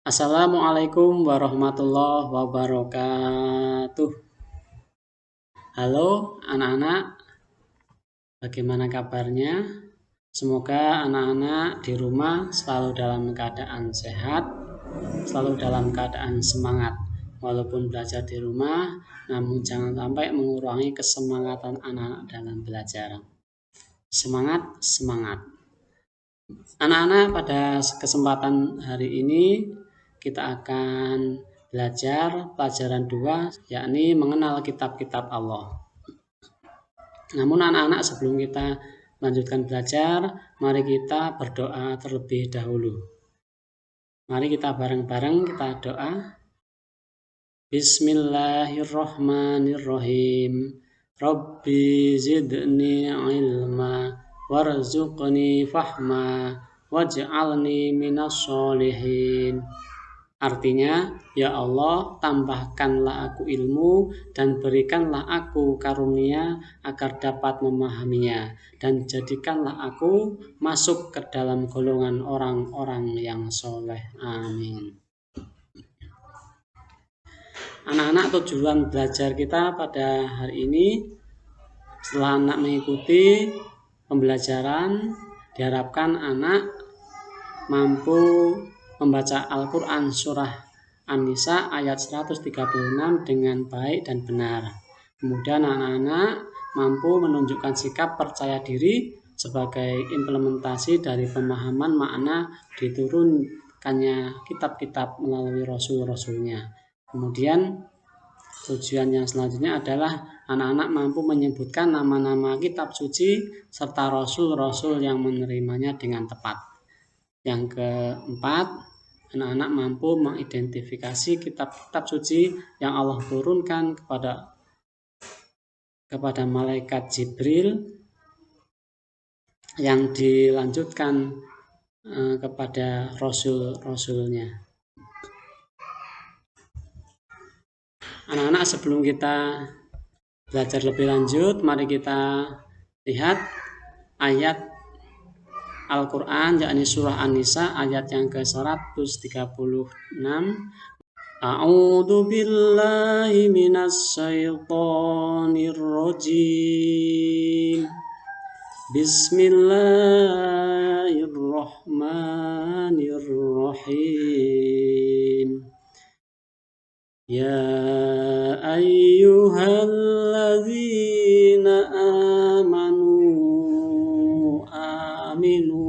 Assalamualaikum warahmatullahi wabarakatuh. Halo anak-anak, bagaimana kabarnya? Semoga anak-anak di rumah selalu dalam keadaan sehat, selalu dalam keadaan semangat. Walaupun belajar di rumah, namun jangan sampai mengurangi kesemangatan anak-anak dalam belajar. Semangat, semangat. Anak-anak, pada kesempatan hari ini kita akan belajar pelajaran 2, yakni mengenal kitab-kitab Allah. Namun anak-anak, sebelum kita lanjutkan belajar, mari kita berdoa terlebih dahulu. Mari kita bareng-bareng kita doa. Bismillahirrahmanirrahim. Rabbi zidni ilma warzuqni fahma waj'alni minas sholihin. Artinya, ya Allah, tambahkanlah aku ilmu dan berikanlah aku karunia agar dapat memahaminya, dan jadikanlah aku masuk ke dalam golongan orang-orang yang soleh. Amin. Anak-anak, tujuan belajar kita pada hari ini, setelah anak mengikuti pembelajaran, diharapkan anak mampu membaca Al-Quran surah An-Nisa ayat 136 dengan baik dan benar. Kemudian anak-anak mampu menunjukkan sikap percaya diri sebagai implementasi dari pemahaman makna diturunkannya kitab-kitab melalui rasul-rasulnya. Kemudian tujuan yang selanjutnya adalah anak-anak mampu menyebutkan nama-nama kitab suci serta rasul-rasul yang menerimanya dengan tepat. Yang keempat, anak-anak mampu mengidentifikasi kitab-kitab suci yang Allah turunkan kepada malaikat Jibril, yang dilanjutkan kepada rasul-rasulnya. Anak-anak, sebelum kita belajar lebih lanjut, mari kita lihat ayat Al-Quran, yakni surah An-Nisa ayat yang ke-136. A'udzu billahi minas syaitonir rajim. Bismillahirrahmanirrahim. Ya ayyuhalladzina aminu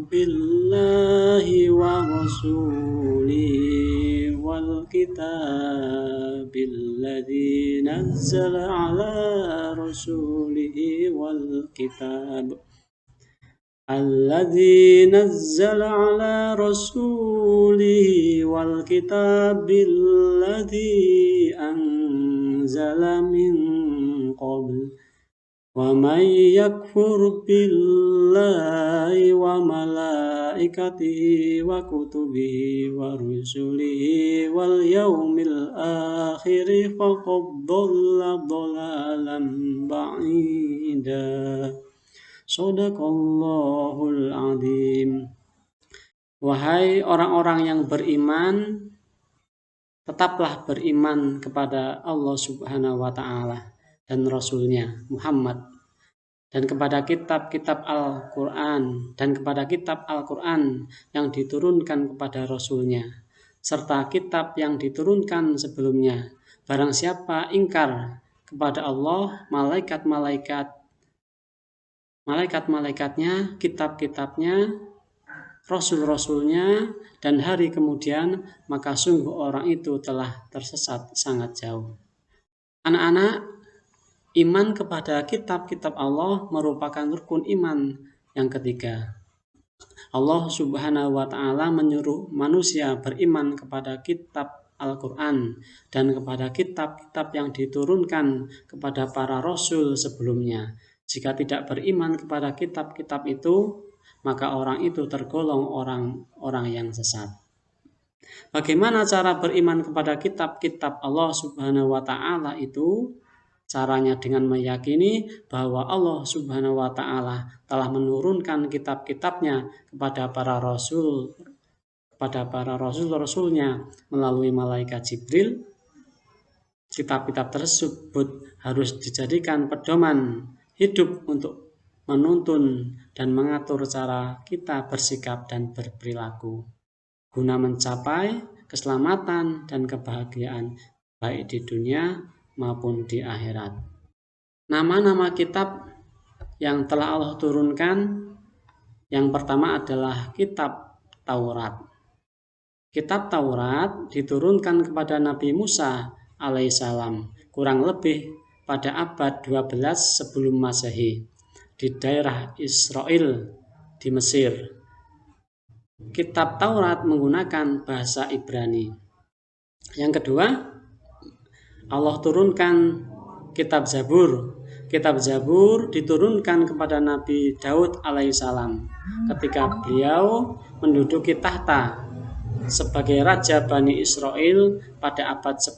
billahi wa rasulihi wal kitabil ladzi nazzala ala rasulihi wal kitab الذي نزل على رسوله والكتاب الذي أنزل من قبل ومن يكفر بالله وملائكته وكتبه ورسله واليوم الآخر فقد ضل ضلالا بعيدا. Shadaqallahul adzim. Wahai orang-orang yang beriman, tetaplah beriman kepada Allah Subhanahu wa Ta'ala dan Rasul-Nya Muhammad, dan kepada kitab-kitab Al-Quran, dan kepada kitab Al-Quran yang diturunkan kepada Rasul-Nya, serta kitab yang diturunkan sebelumnya. Barang siapa ingkar kepada Allah, malaikat-malaikatnya, kitab-kitabnya, rasul-rasulnya, dan hari kemudian, maka sungguh orang itu telah tersesat sangat jauh. Anak-anak, iman kepada kitab-kitab Allah merupakan rukun iman yang ketiga. Allah Subhanahu wa Ta'ala menyuruh manusia beriman kepada kitab Al-Quran dan kepada kitab-kitab yang diturunkan kepada para rasul sebelumnya. Jika tidak beriman kepada kitab-kitab itu, maka orang itu tergolong orang-orang yang sesat. Bagaimana cara beriman kepada kitab-kitab Allah Subhanahu wa Ta'ala itu? Caranya dengan meyakini bahwa Allah Subhanahu wa Ta'ala telah menurunkan kitab-kitabnya kepada para rasul kepada para rasul-rasulnya melalui malaikat Jibril, kitab-kitab tersebut harus dijadikan pedoman hidup untuk menuntun dan mengatur cara kita bersikap dan berperilaku guna mencapai keselamatan dan kebahagiaan baik di dunia maupun di akhirat. Nama-nama kitab yang telah Allah turunkan, yang pertama adalah kitab Taurat. Kitab Taurat diturunkan kepada Nabi Musa alaihissalam kurang lebih pada abad 12 sebelum Masehi di daerah Israel di Mesir. Kitab Taurat menggunakan bahasa Ibrani. Yang kedua, Allah turunkan kitab Zabur. Kitab Zabur diturunkan kepada Nabi Daud alaihissalam ketika beliau menduduki tahta sebagai Raja Bani Israel pada abad 10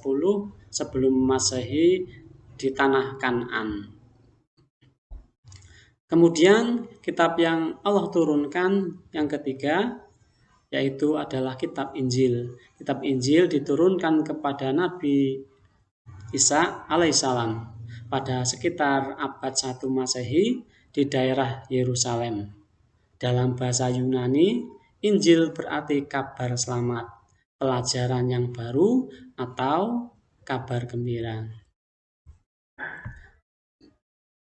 sebelum Masehi di tanah Kan'an. Kemudian kitab yang Allah turunkan yang ketiga yaitu adalah kitab Injil. Kitab Injil diturunkan kepada Nabi Isa alaihissalam pada sekitar abad 1 Masehi di daerah Yerusalem. Dalam bahasa Yunani, Injil berarti kabar selamat, pelajaran yang baru, atau kabar gembira.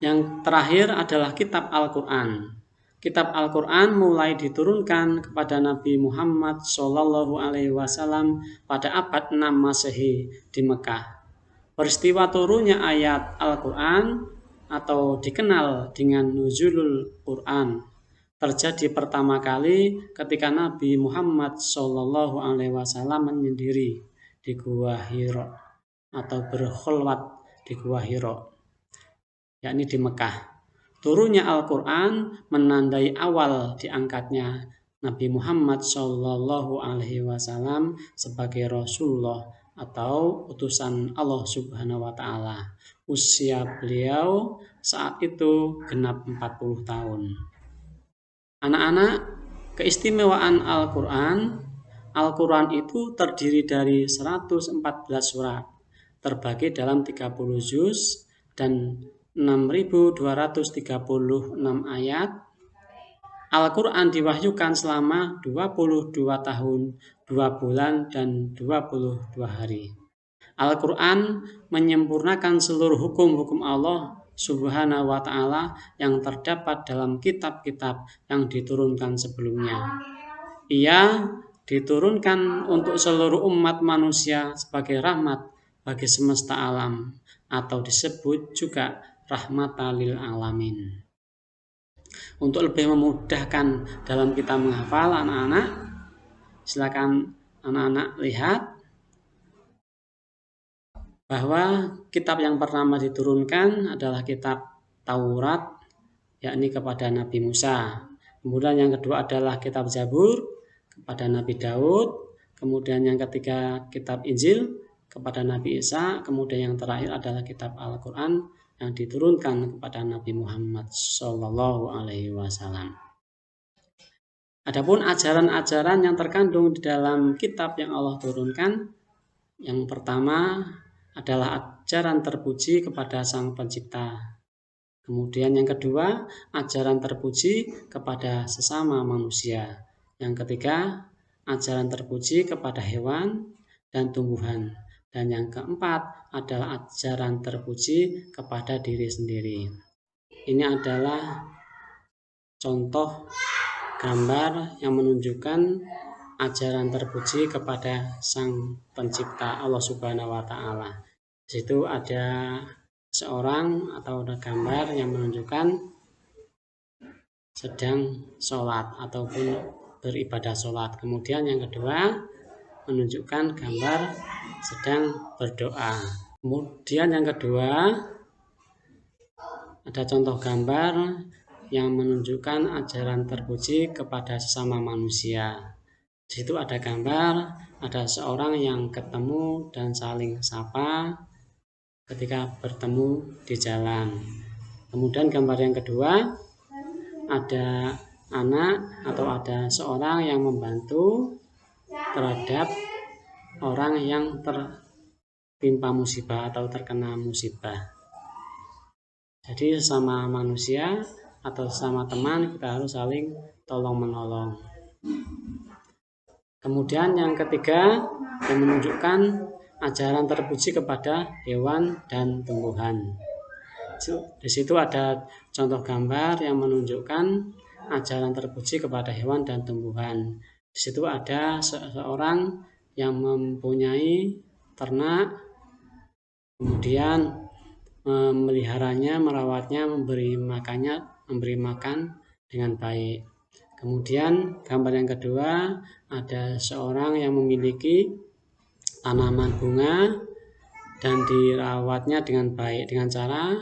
Yang terakhir adalah kitab Al-Quran. Kitab Al-Quran mulai diturunkan kepada Nabi Muhammad SAW pada abad 6 Masehi di Mekah. Peristiwa turunnya ayat Al-Quran atau dikenal dengan Nuzulul Quran terjadi pertama kali ketika Nabi Muhammad SAW menyendiri di Gua Hira atau berkhulwat di Gua Hira, yakni di Mekah. Turunnya Al-Quran menandai awal diangkatnya Nabi Muhammad SAW sebagai Rasulullah atau utusan Allah Subhanahu wa Ta'ala. Usia beliau saat itu genap 40 tahun. Anak-anak, keistimewaan Al-Quran. Al-Quran itu terdiri dari 114 surat, terbagi dalam 30 juz dan 6.236 ayat. Al-Quran diwahyukan selama 22 tahun, 2 bulan, dan 22 hari. Al-Quran menyempurnakan seluruh hukum-hukum Allah Subhanahu wa Ta'ala yang terdapat dalam kitab-kitab yang diturunkan sebelumnya. Ia diturunkan untuk seluruh umat manusia sebagai rahmat bagi semesta alam, atau disebut juga rahmatan lil alamin. Untuk lebih memudahkan dalam kita menghafal, anak-anak, silakan anak-anak lihat bahwa kitab yang pertama diturunkan adalah kitab Taurat, yakni kepada Nabi Musa. Kemudian yang kedua adalah kitab Zabur kepada Nabi Daud. Kemudian yang ketiga kitab Injil kepada Nabi Isa. Kemudian yang terakhir adalah kitab Al-Quran yang diturunkan kepada Nabi Muhammad SAW. Adapun ajaran-ajaran yang terkandung di dalam kitab yang Allah turunkan, yang pertama adalah ajaran terpuji kepada Sang Pencipta. Kemudian yang kedua, ajaran terpuji kepada sesama manusia. Yang ketiga, ajaran terpuji kepada hewan dan tumbuhan. Dan yang keempat adalah ajaran terpuji kepada diri sendiri. Ini adalah contoh gambar yang menunjukkan ajaran terpuji kepada Sang Pencipta Allah Subhanahu wa Ta'ala. Di situ ada seorang atau ada gambar yang menunjukkan sedang sholat ataupun beribadah sholat. Kemudian yang kedua menunjukkan gambar sedang berdoa. Kemudian yang kedua ada contoh gambar yang menunjukkan ajaran terpuji kepada sesama manusia. Di situ ada gambar, ada seorang yang ketemu dan saling sapa ketika bertemu di jalan. Kemudian gambar yang kedua, ada anak atau ada seorang yang membantu terhadap orang yang tertimpa musibah atau terkena musibah. Jadi sesama manusia atau sesama teman kita harus saling tolong menolong. Kemudian yang ketiga yang menunjukkan ajaran terpuji kepada hewan dan tumbuhan. Di situ ada contoh gambar yang menunjukkan ajaran terpuji kepada hewan dan tumbuhan. Di situ ada seseorang yang mempunyai ternak, kemudian memeliharanya, merawatnya, memberi makan dengan baik. Kemudian gambar yang kedua ada seorang yang memiliki tanaman bunga dan dirawatnya dengan baik dengan cara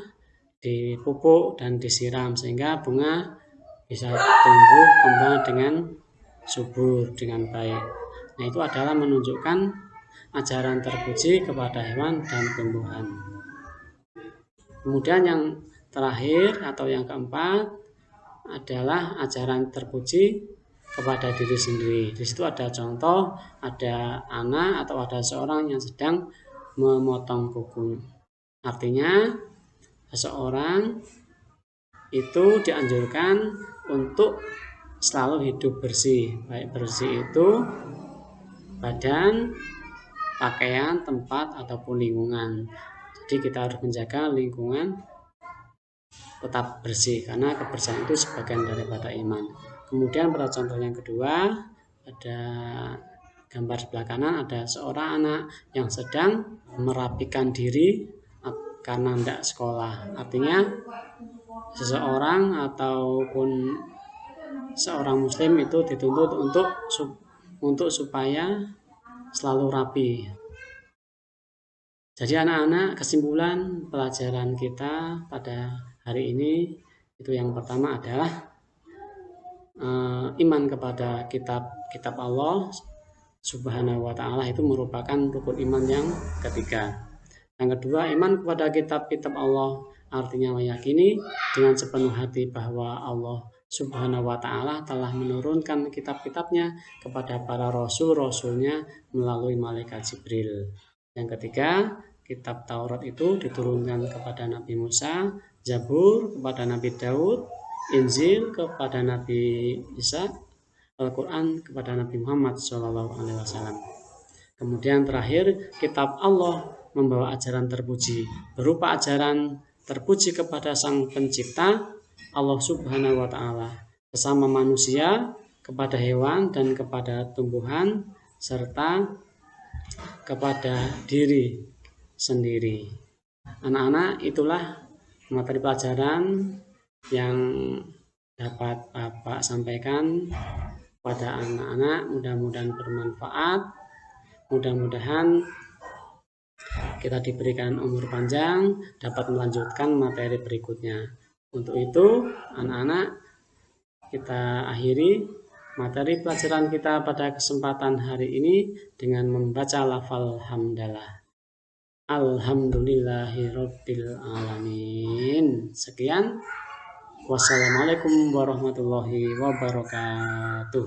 dipupuk dan disiram sehingga bunga bisa tumbuh kembang dengan subur dengan baik. Nah, itu adalah menunjukkan ajaran terpuji kepada hewan dan tumbuhan. Kemudian yang terakhir atau yang keempat adalah ajaran terpuji kepada diri sendiri. Di situ ada contoh, ada anak atau ada seorang yang sedang memotong kuku. Artinya seseorang itu dianjurkan untuk selalu hidup bersih. Baik bersih itu badan, pakaian, tempat ataupun lingkungan. Jadi kita harus menjaga lingkungan tetap bersih karena kebersihan itu sebagian daripada iman. Kemudian pada contoh yang kedua ada gambar sebelah kanan ada seorang anak yang sedang merapikan diri karena tidak sekolah. Artinya seseorang ataupun seorang muslim itu dituntut untuk supaya selalu rapi. Jadi anak-anak, kesimpulan pelajaran kita pada hari ini itu yang pertama adalah iman kepada kitab Allah Subhanahu wa ta'ala itu merupakan rukun iman yang ketiga. Yang kedua, iman kepada kitab-kitab Allah artinya meyakini dengan sepenuh hati bahwa Allah Subhanahu wa ta'ala telah menurunkan kitab-kitabnya kepada para rasul-rasulnya melalui malaikat Jibril. Yang ketiga, kitab Taurat itu diturunkan kepada Nabi Musa, Zabur kepada Nabi Daud, Injil kepada Nabi Isa, Al-Quran kepada Nabi Muhammad SAW. Kemudian terakhir, kitab Allah membawa ajaran terpuji, berupa ajaran terpuji kepada Sang Pencipta Allah Subhanahu wa ta'ala, sesama manusia, kepada hewan dan kepada tumbuhan, serta kepada diri sendiri. Anak-anak, itulah materi pelajaran yang dapat Bapak sampaikan pada anak-anak. Mudah-mudahan bermanfaat, mudah-mudahan kita diberikan umur panjang dapat melanjutkan materi berikutnya. Untuk itu anak-anak, kita akhiri materi pelajaran kita pada kesempatan hari ini dengan membaca lafal hamdalah. Alhamdulillahirabbil alamin. Sekian. Wassalamualaikum warahmatullahi wabarakatuh.